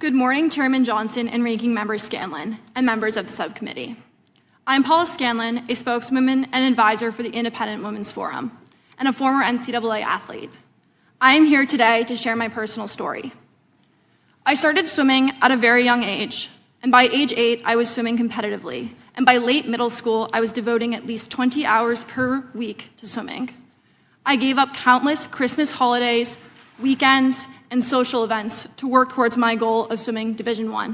Good morning, Chairman Johnson and Ranking Member Scanlan, and members of the subcommittee. I'm Paula Scanlan, a spokeswoman and advisor for the Independent Women's Forum, and a former NCAA athlete. I am here today to share my personal story. I started swimming at a very young age, and by age 8, I was swimming competitively, and by late middle school, I was devoting at least 20 hours per week to swimming. I gave up countless Christmas holidays, weekends, and social events to work towards my goal of swimming Division I.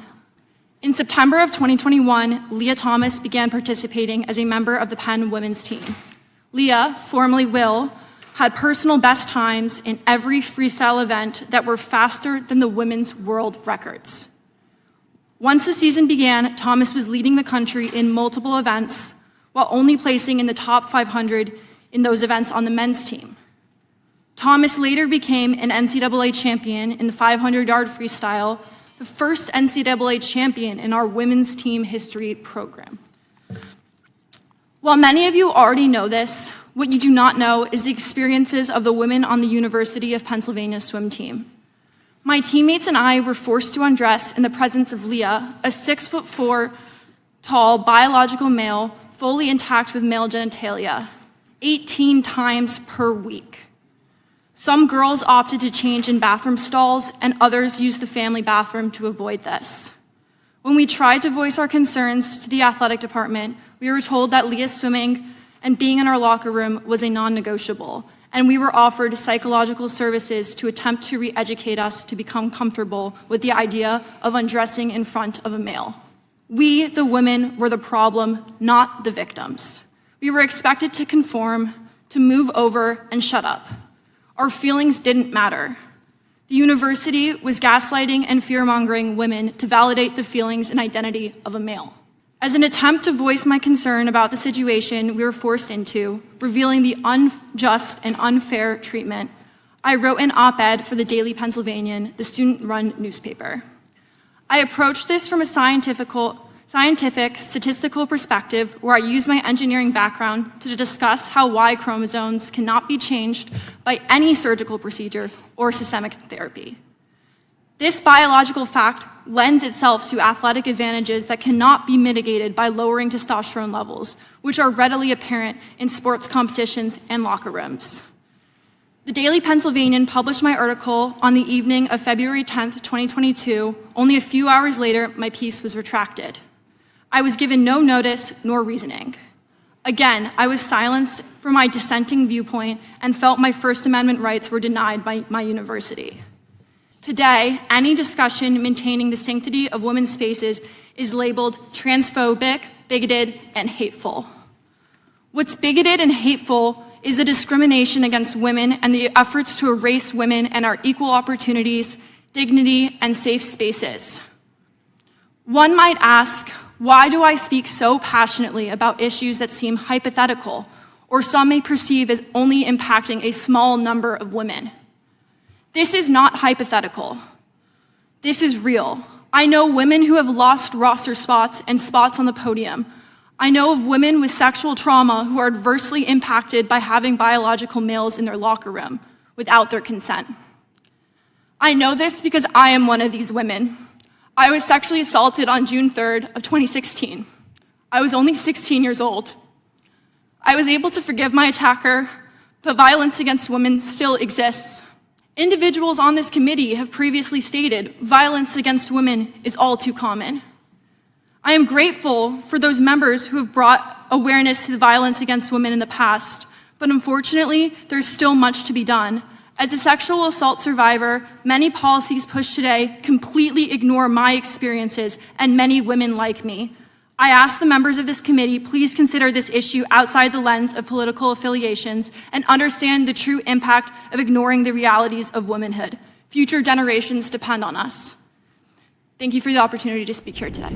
In September of 2021, Leah Thomas began participating as a member of the Penn women's team. Leah, formerly Will, had personal best times in every freestyle event that were faster than the women's world records. Once the season began, Thomas was leading the country in multiple events while only placing in the top 500 in those events on the men's team. Thomas later became an NCAA champion in the 500-yard freestyle, the first NCAA champion in our women's team history program. While many of you already know this, what you do not know is the experiences of the women on the University of Pennsylvania swim team. My teammates and I were forced to undress in the presence of Leah, a 6'4" tall biological male, fully intact with male genitalia, 18 times per week. Some girls opted to change in bathroom stalls, and others used the family bathroom to avoid this. When we tried to voice our concerns to the athletic department, we were told that Leah's swimming and being in our locker room was a non-negotiable, and we were offered psychological services to attempt to re-educate us to become comfortable with the idea of undressing in front of a male. We, the women, were the problem, not the victims. We were expected to conform, to move over, and shut up. Our feelings didn't matter. The university was gaslighting and fear-mongering women to validate the feelings and identity of a male. As an attempt to voice my concern about the situation we were forced into, revealing the unjust and unfair treatment, I wrote an op-ed for the Daily Pennsylvanian, the student-run newspaper. I approached this from a scientific, statistical perspective where I used my engineering background to discuss how Y chromosomes cannot be changed by any surgical procedure or systemic therapy. This biological fact lends itself to athletic advantages that cannot be mitigated by lowering testosterone levels, which are readily apparent in sports competitions and locker rooms. The Daily Pennsylvanian published my article on the evening of February 10th, 2022. Only a few hours later, my piece was retracted. I was given no notice nor reasoning. Again, I was silenced for my dissenting viewpoint and felt my First Amendment rights were denied by my university. Today, any discussion maintaining the sanctity of women's spaces is labeled transphobic, bigoted, and hateful. What's bigoted and hateful is the discrimination against women and the efforts to erase women and our equal opportunities, dignity, and safe spaces. One might ask, why do I speak so passionately about issues that seem hypothetical, or some may perceive as only impacting a small number of women? This is not hypothetical. This is real. I know women who have lost roster spots and spots on the podium. I know of women with sexual trauma who are adversely impacted by having biological males in their locker room without their consent. I know this because I am one of these women. I was sexually assaulted on June 3rd of 2016. I was only 16 years old. I was able to forgive my attacker, but violence against women still exists. Individuals on this committee have previously stated violence against women is all too common. I am grateful for those members who have brought awareness to the violence against women in the past, but unfortunately, there's still much to be done. As a sexual assault survivor, many policies pushed today completely ignore my experiences and many women like me. I ask the members of this committee, please consider this issue outside the lens of political affiliations and understand the true impact of ignoring the realities of womanhood. Future generations depend on us. Thank you for the opportunity to speak here today.